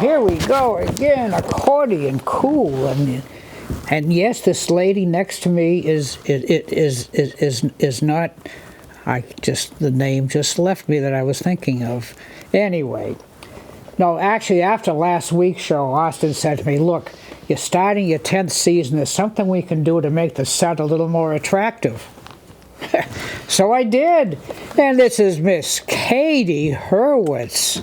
Here we go again, Accordion Cool, and yes, this lady next to me is not. The name just left me that I was thinking of. Anyway, no, actually, after last week's show, Austin said to me, "Look, you're starting your 10th season. There's something we can do to make the set a little more attractive." So I did, and this is Miss Katie Hurwitz.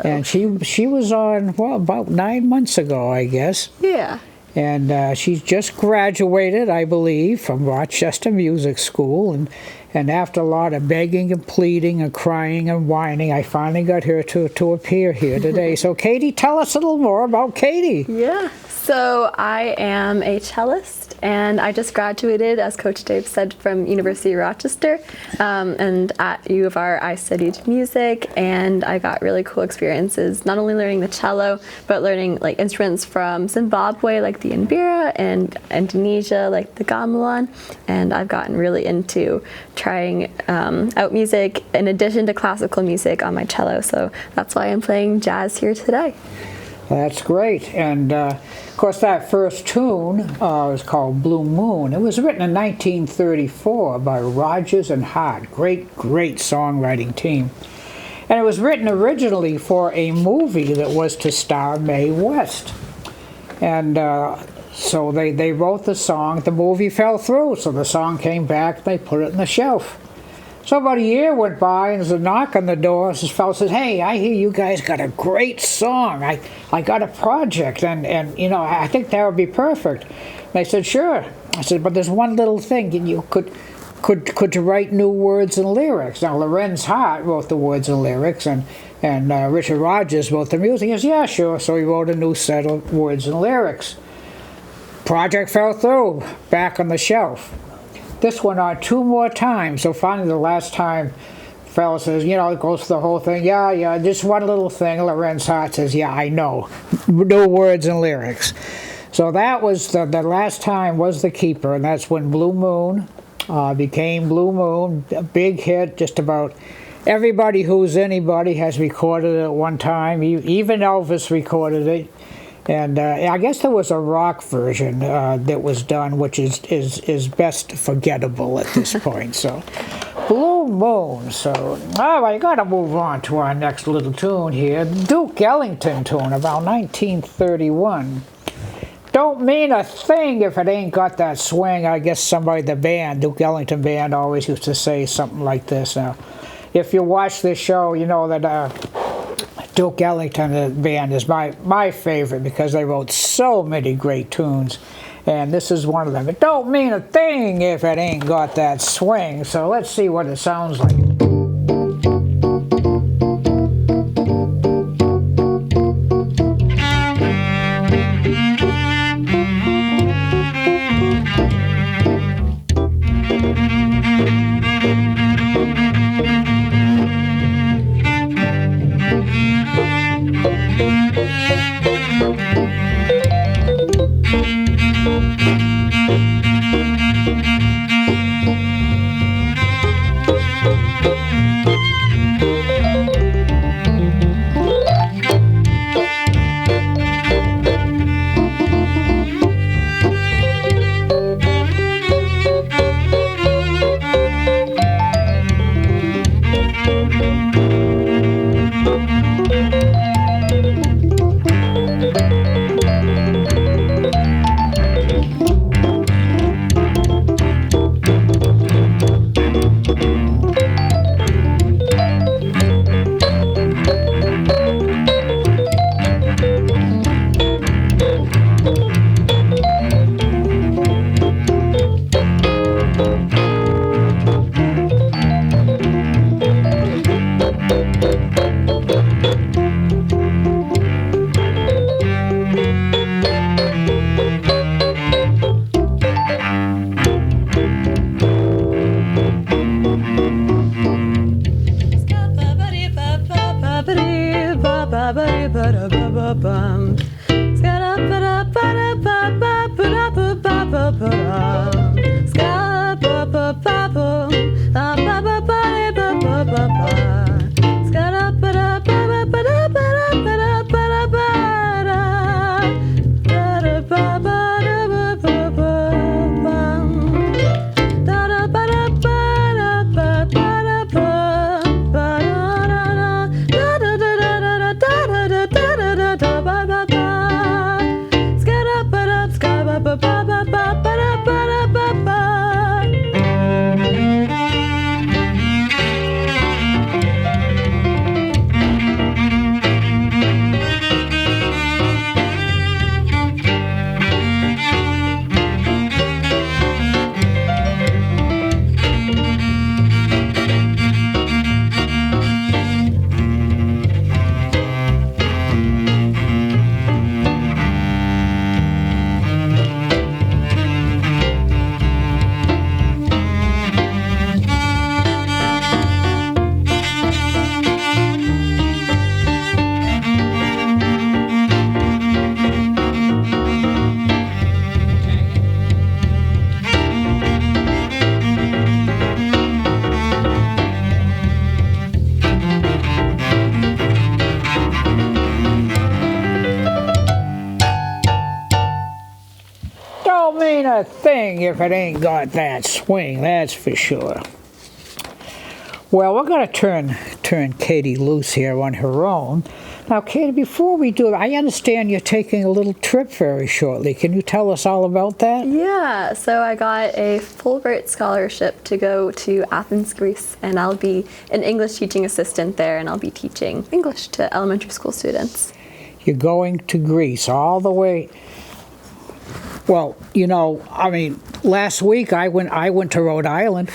And she was on, well, about 9 months ago, I guess. Yeah. And she's just graduated, I believe, from Rochester Music School. And after a lot of begging and pleading and crying and whining, I finally got her to appear here today. So, Katie, tell us a little more about Katie. Yeah. So I am a cellist, and I just graduated, as Coach Dave said, from University of Rochester. And at U of R, I studied music, and I got really cool experiences, not only learning the cello, but learning like instruments from Zimbabwe, like the mbira, and Indonesia, like the gamelan. And I've gotten really into trying out music in addition to classical music on my cello. So that's why I'm playing jazz here today. That's great. And, of course, that first tune is called Blue Moon. It was written in 1934 by Rodgers and Hart. Great songwriting team. And it was written originally for a movie that was to star Mae West. And so they wrote the song. The movie fell through, so the song came back. They put it on the shelf. So about a year went by, and there's a knock on the door. This fellow says, "Hey, I hear you guys got a great song. I got a project, and you know, I think that would be perfect." And they said, "Sure." I said, "But there's one little thing. You could you write new words and lyrics?" Now, Lorenz Hart wrote the words and lyrics, and Richard Rodgers wrote the music. He says, "Yeah, sure." So he wrote a new set of words and lyrics. Project fell through, back on the shelf. This went on 2 more times, so finally the last time fellow says, you know, goes through the whole thing. Yeah, just one little thing. Lorenz Hart says, yeah, I know. No words and lyrics. So that was the last time was The Keeper, and that's when Blue Moon became Blue Moon. A big hit. Just about everybody who's anybody has recorded it at one time. Even Elvis recorded it. And I guess there was a rock version that was done, which is best forgettable at this point. So, Blue Moon. So, all right, got to move on to our next little tune here. Duke Ellington tune, about 1931. Don't mean a thing if it ain't got that swing. I guess somebody, the band, Duke Ellington Band, always used to say something like this. Now, if you watch this show, you know that Duke Ellington Band is my favorite because they wrote so many great tunes, and this is one of them. It don't mean a thing if it ain't got that swing. So let's see what it sounds like. A thing if it ain't got that swing, that's for sure. Well, we're going to turn Katie loose here on her own. Now, Katie, before we do that, I understand you're taking a little trip very shortly. Can you tell us all about that? Yeah, so I got a Fulbright scholarship to go to Athens, Greece, and I'll be an English teaching assistant there, and I'll be teaching English to elementary school students. You're going to Greece all the way. Well, you know, I mean, last week I went to Rhode Island.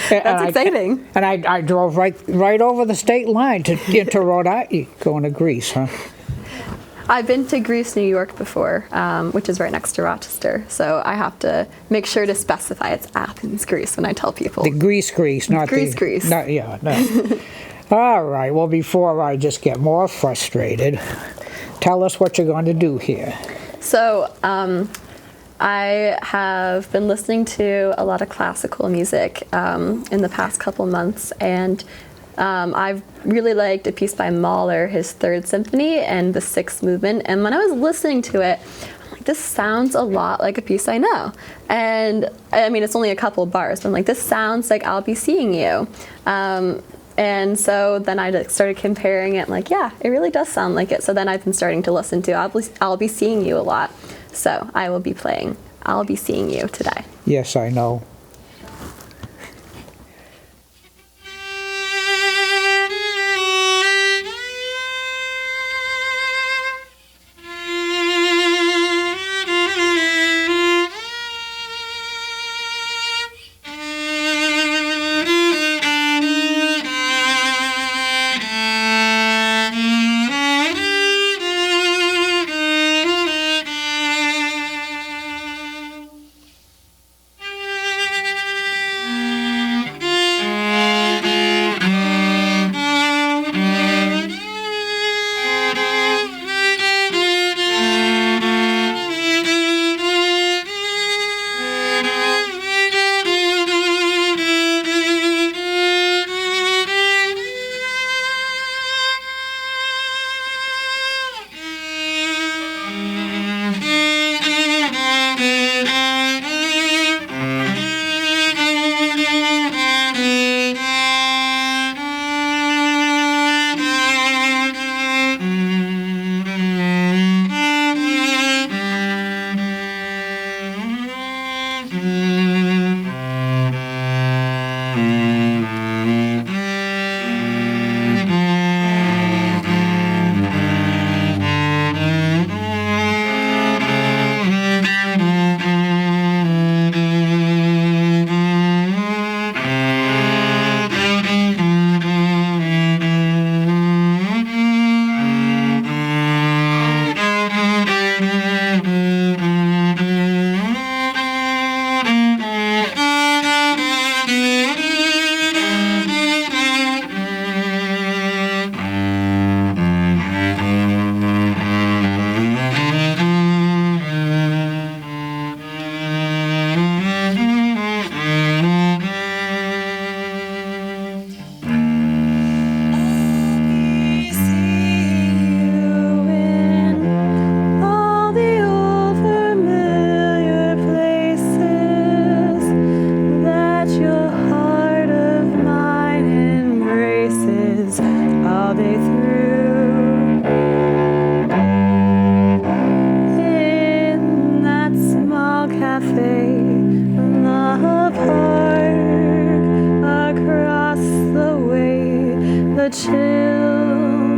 That's exciting. And I drove right over the state line into Rhode Island. Going to Greece, huh? I've been to Greece, New York before, which is right next to Rochester. So I have to make sure to specify it's Athens, Greece when I tell people. The Greece, not Greece, the... Greece. Not, yeah, no. All right, well, before I just get more frustrated, tell us what you're going to do here. So I have been listening to a lot of classical music in the past couple months, and I've really liked a piece by Mahler, his Third Symphony and the Sixth Movement. And when I was listening to it, I'm like, this sounds a lot like a piece I know. And I mean, it's only a couple bars, but I'm like, this sounds like I'll Be Seeing You. And so then I started comparing it, like, yeah, it really does sound like it. So then I've been starting to listen to I'll Be Seeing You a lot. So I will be playing I'll Be Seeing You today. Yes, I know.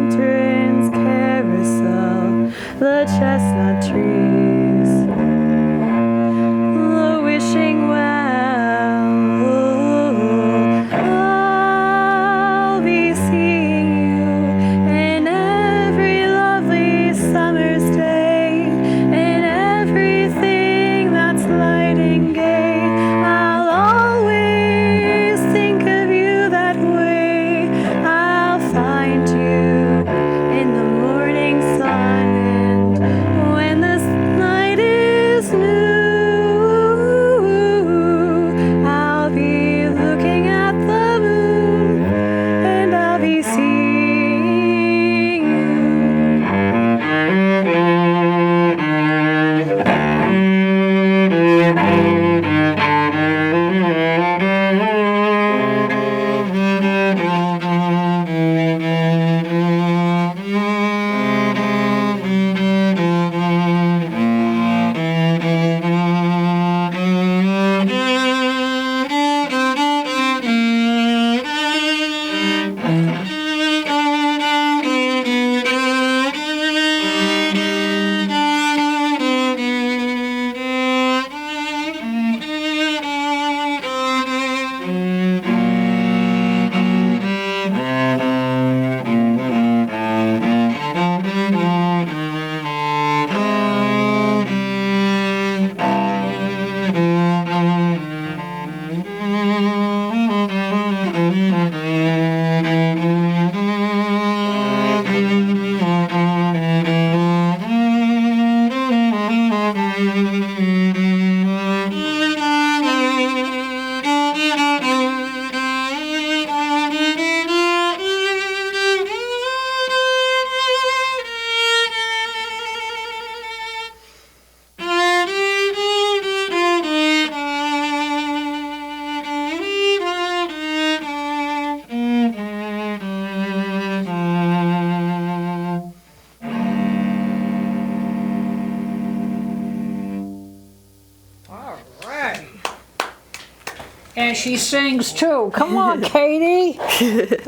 children's carousel, the chestnut trees, the wishing well. I'll be seeing you in every lovely summer's day, in everything that's light and gay. I'll always think of you that way. I'll find you in the morning sun, and when the And she sings too. Come on, Katie.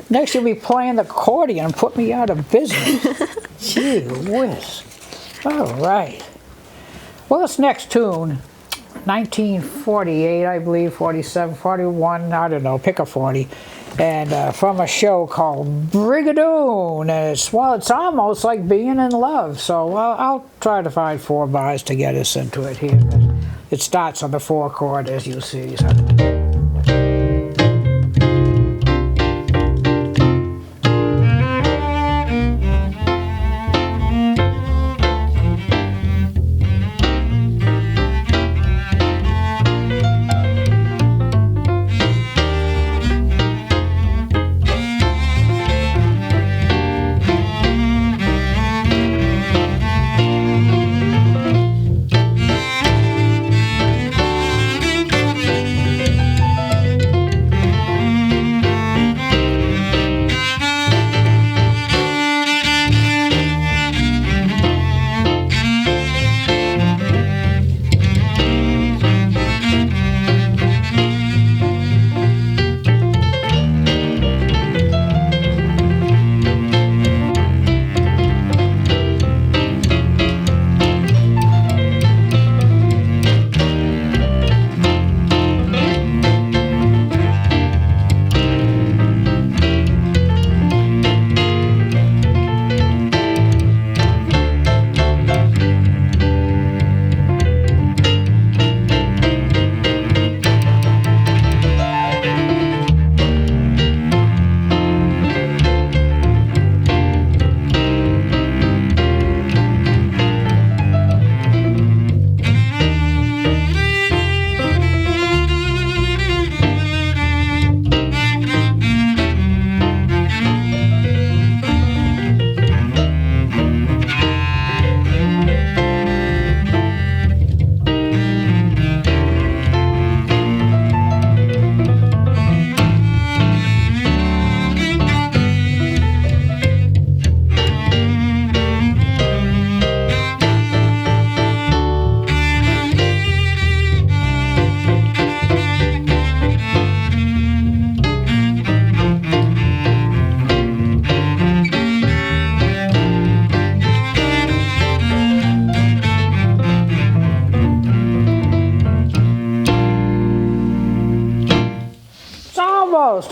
Next you'll be playing the accordion and put me out of business. Gee whiz. All right. Well, this next tune, 1948, I believe, 47, 41, I don't know, pick a 40. And from a show called Brigadoon. And it's almost like being in love. So I'll try to find 4 bars to get us into it here. It starts on the 4 chord, as you see. So.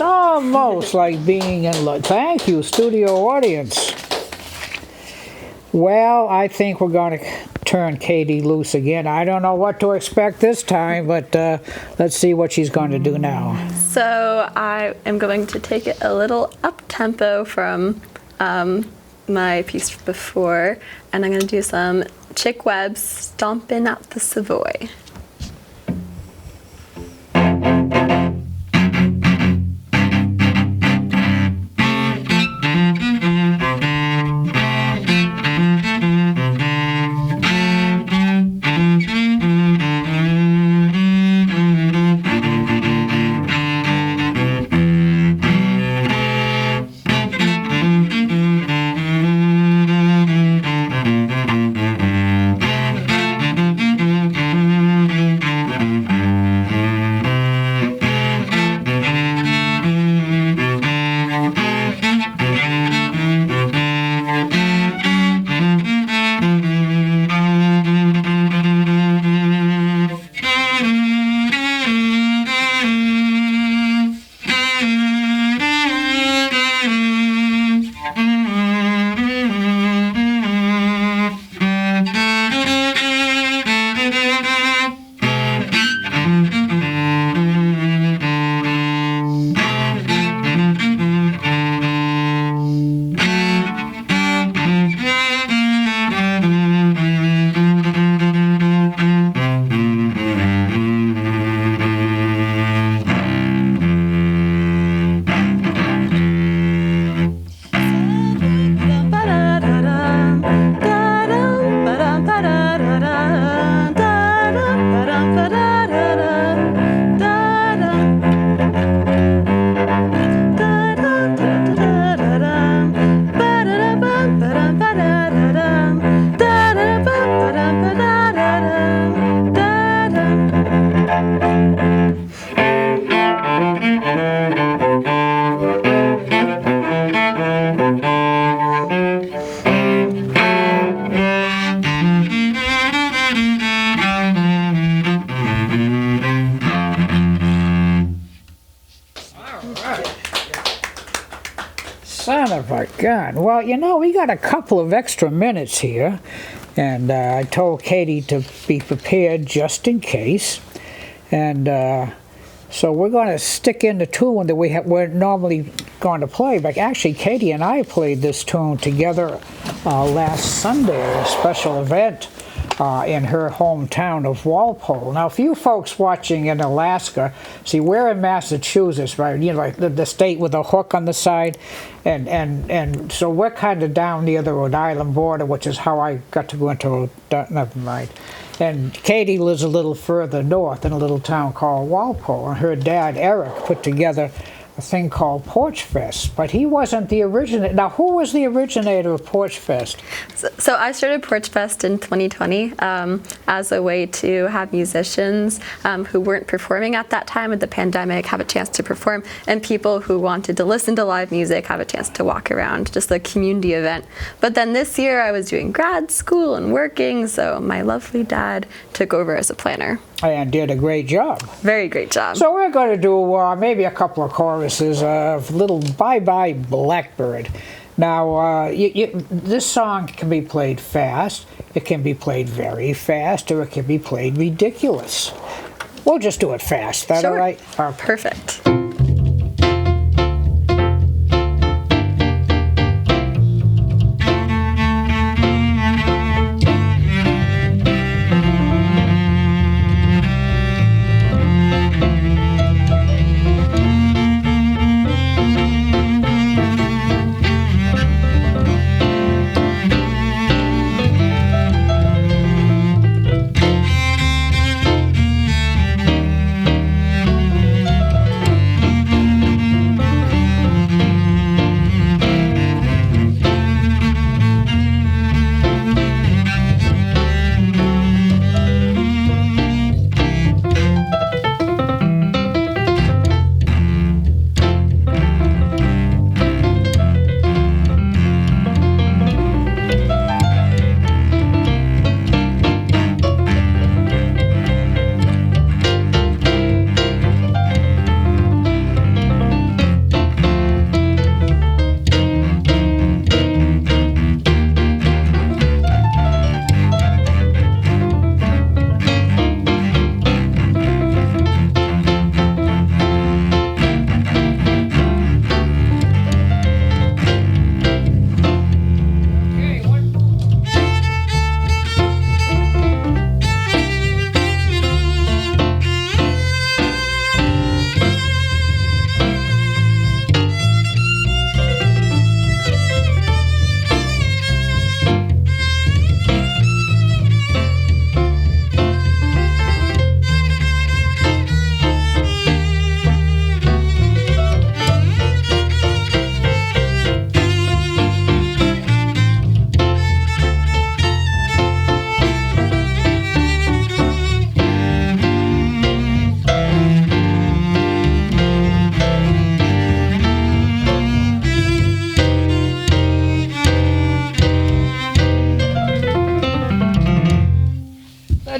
Almost like being in love. Thank you, studio audience. Well, I think we're going to turn Katie loose again. I don't know what to expect this time, but let's see what she's going to do now. So I am going to take it a little up-tempo from my piece before, and I'm going to do some Chick Webb's Stompin' Out the Savoy. Son of a gun. Well, you know, we got a couple of extra minutes here, and I told Katie to be prepared just in case. And so we're going to stick in the tune that we're normally going to play. But actually, Katie and I played this tune together last Sunday at a special event in her hometown of Walpole. Now, for you folks watching in Alaska, see, we're in Massachusetts, right? You know, like the state with a hook on the side, and so we're kind of down near the Rhode Island border, which is how I got to go into never mind. And Katie lives a little further north in a little town called Walpole, and her dad, Eric, put together a thing called Porch Fest, but he wasn't the originator. Now, who was the originator of Porch Fest? So I started Porch Fest in 2020 as a way to have musicians who weren't performing at that time of the pandemic have a chance to perform, and people who wanted to listen to live music have a chance to walk around, just a community event. But then this year I was doing grad school and working, so my lovely dad took over as a planner. And did a great job. Very great job. So we're going to do maybe a couple of choruses of Little Bye Bye Blackbird. Now, this song can be played fast, it can be played very fast, or it can be played ridiculous. We'll just do it fast. Is that Sure. all right? Perfect.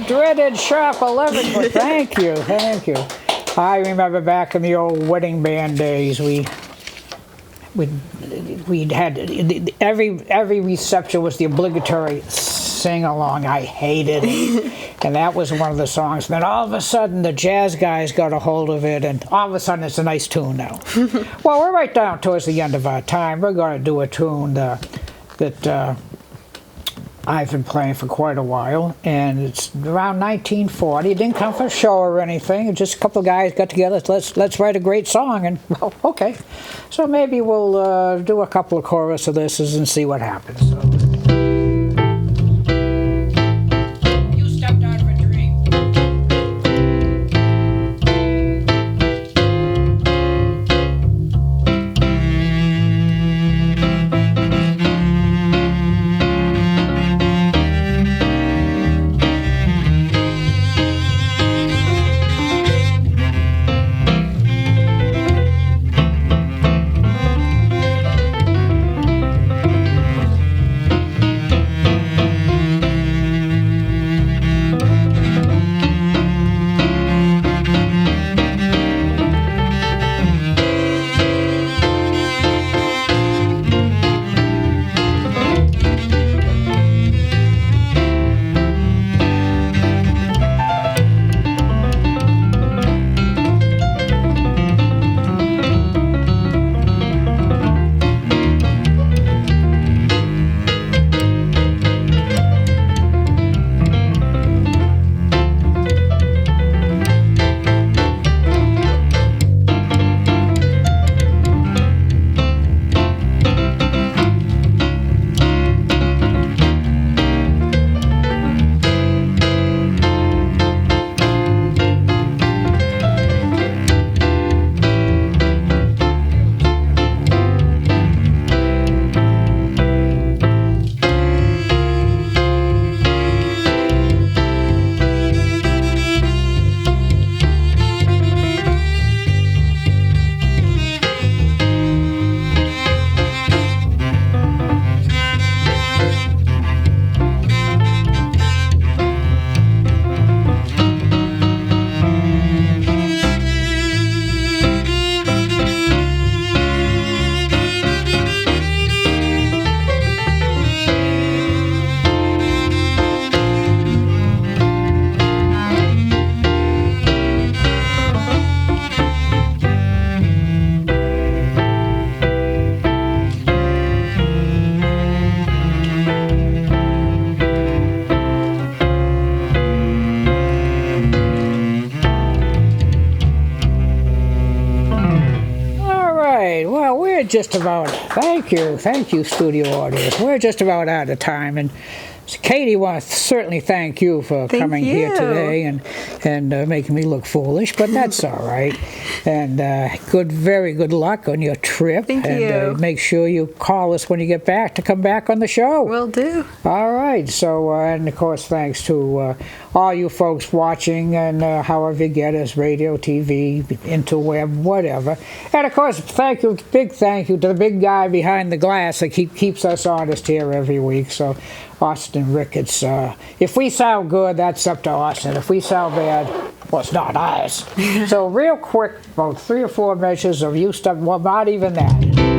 Dreaded sharp 11, but thank you. I remember back in the old wedding band days, we had every reception was the obligatory sing along. I hated it, and that was one of the songs. And then all of a sudden, the jazz guys got a hold of it, and all of a sudden, it's a nice tune now. Well, we're right down towards the end of our time. We're going to do a tune that I've been playing for quite a while, and it's around 1940. It didn't come from a show or anything. Just a couple of guys got together. Let's write a great song, and well, okay. So maybe we'll do a couple of choruses of this and see what happens. So. You stepped out of a dream. just about, thank you, studio audience. We're just about out of time. And Katie wants to certainly thank you for coming here today and making me look foolish, but that's all right. And very good luck on your trip. Thank you. And make sure you call us when you get back to come back on the show. Will do. All right. So, and of course, thanks to all you folks watching and however you get us, radio, TV, interweb, whatever. And of course, big thank you to the big guy behind the glass that keeps us honest here every week. So, Austin Ricketts. If we sound good, that's up to Austin. If we sound bad, well, it's not us. So real quick, about 3 or 4 measures of you stuff. Well, not even that.